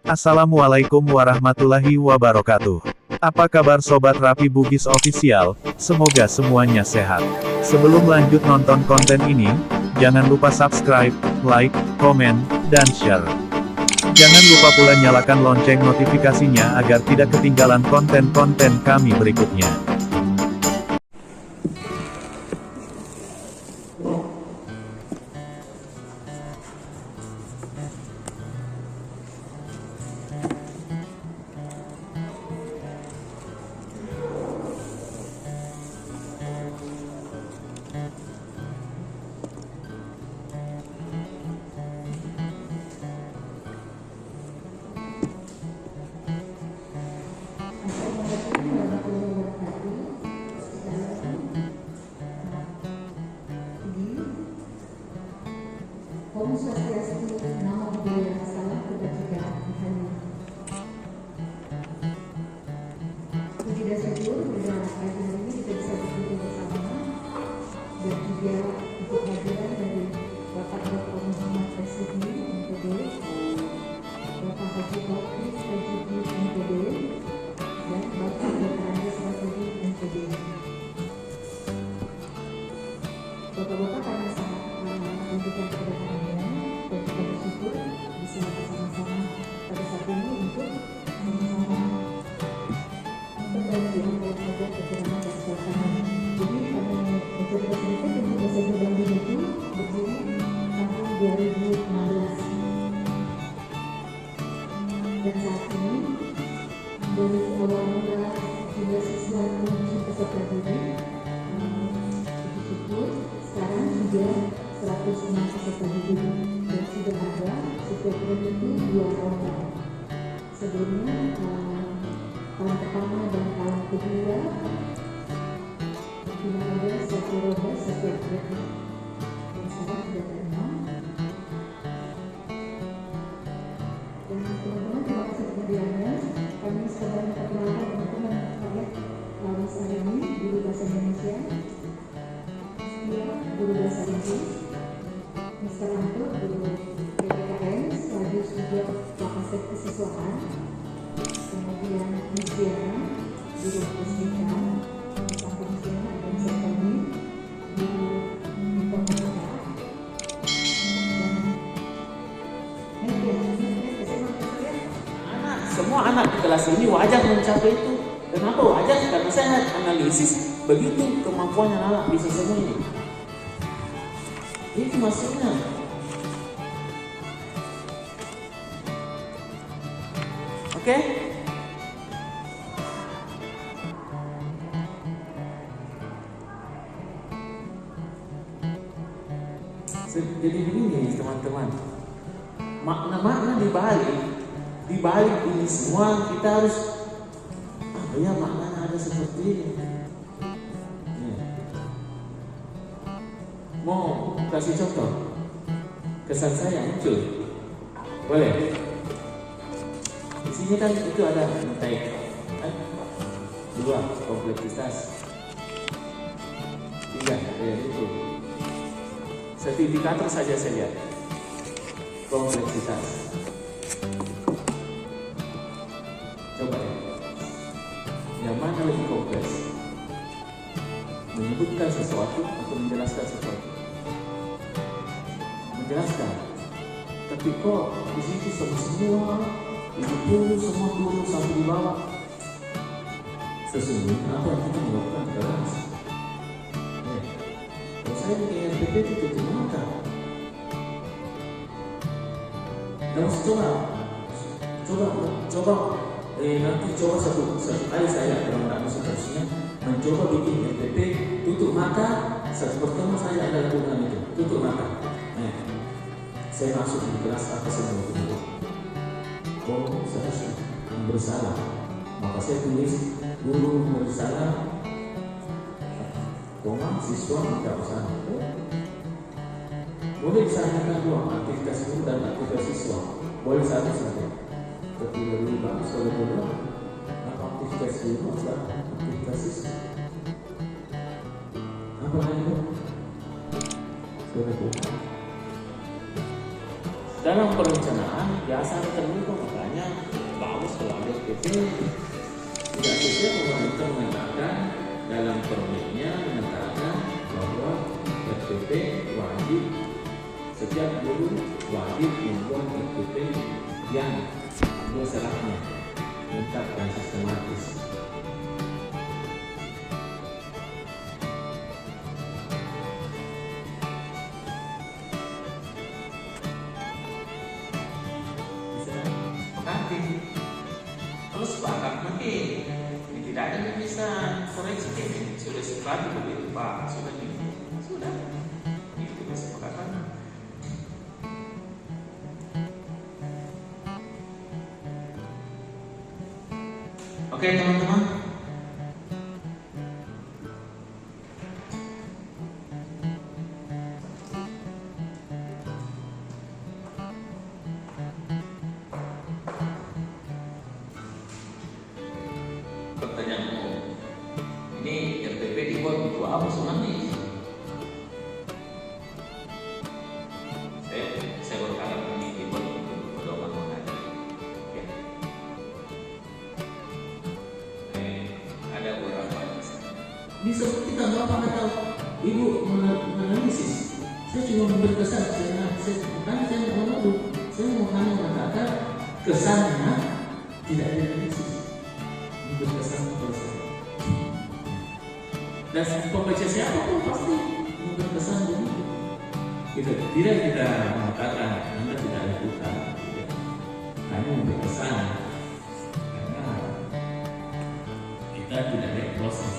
Assalamualaikum warahmatullahi wabarakatuh. Apa kabar Sobat Rapi Bugis Official? Semoga semuanya sehat. Sebelum lanjut nonton konten ini, jangan lupa subscribe, like, komen, dan share. Jangan lupa pula nyalakan lonceng notifikasinya agar tidak ketinggalan konten-konten kami berikutnya. Om Swastiastu, Namo Buddhaya, salam kebajikan hari. Puji dan syukur pada pagi hari ini kita bisa berkumpul bersama dan juga untuk kehadiran dari Bapak Dr. Muhammad Residi MPD, Bapak Haji Taufik Haji MPD, dan Bapak Dr. Andes Rasidi MPD. Bapak-bapak kami sangat menunjukkan kedatangannya dan kita bersyukur bisa bersama-sama pada saat ini untuk sama-sama memperbaiki apa yang ada kekurangan dan suasana. Jadi kami mencoba sedikit untuk bahasa berbagi itu berdiri tahun 2016 dan saat ini dari awal mula hingga siswa menuju peserta didik bersyukur sekarang sudah 106 peserta didik dan sudah ada setiap bulan itu 2 rombongan. Sebelumnya tahun pertama dan tahun kedua cuma ada 1 rombongan setiap bulan dan sekarang sudah ada 6. Dan teman-teman terima kasih kehadirannya. Kami sekarang perkenalkan teman-teman saya Laris Arani, guru bahasa Indonesia, guru bahasa Inggris, Mr. Anto, guru PPKN, sekaligus juga Kapasitas Kesiswaan, kemudian Miss Diana, guru Fisika, samping Diana dan Sertani, guru Informatika, dan semua anak di kelas ini wajar mencapai itu. Kenapa wajar? Karena saya analisis begitu kemampuannya anak bisa semua ini. Itu maksudnya. Oke? Jadi begini teman-teman, makna-makna di balik ini semua kita harus ya maknanya ada seperti ini. Mau kasih contoh kesan saya muncul, boleh? Di sini kan itu ada type 2 kompleksitas, 3 itu sertifikator saja saya lihat kompleksitas. Coba ya, yang mana lebih kompleks? Menyebutkan sesuatu atau menjelaskan sesuatu? Menjelaskan. Tapi kok di situ semua itu semua turun sampai di bawah. Sesungguhnya apa yang kita melakukan keras? Kalau saya bikin NPP itu tutup mata. Dan coba nanti coba satu kali saya dalam rangka seterusnya mencoba bikin NPP tutup mata. Saat pertama saya ada lakukan itu tutup mata. Saya masuk di kelas apa semua itu. Oh, saya bersalah. Maka saya tulis guru bersalah, siswa tidak bersalah. Boleh disarankan dua aktivitas guru dan aktivitas siswa. Boleh satu saja. Tapi lebih bagus kalau kedua aktivitas guru atau aktivitas siswa. Apa lagi? Dalam perencanaan biasa terbuka, makanya kalau ada PP tidak sesuai, pemerintah mengatakan dalam permennya mengatakan bahwa RPP wajib, setiap guru wajib membuat RPP yang ada syaratnya lengkap dan sistematis. Kalau sepakat mungkin ini tidak ada yang bisa koreksi ini. Sudah sepakat begitu Pak, sudah ini, sudah itu kesepakatan. Oke teman-teman, pertanyaanmu, ini RPP dibuat untuk apa sebenarnya? Saya berkata ini dibuat untuk pedoman mengajar. Ya. Ada beberapa bisa kita bapak atau ibu menganalisis. Saya cuma memberi kesan, saya mau menuduh, saya mau hanya mengatakan kesannya tidak ada analisis. Berkesan kepada saya. Dan pembaca siapa pun pasti berkesan begitu. Gitu. Tidak kita mengatakan Anda tidak lakukan, tidak. Hanya berkesan karena kita tidak ada proses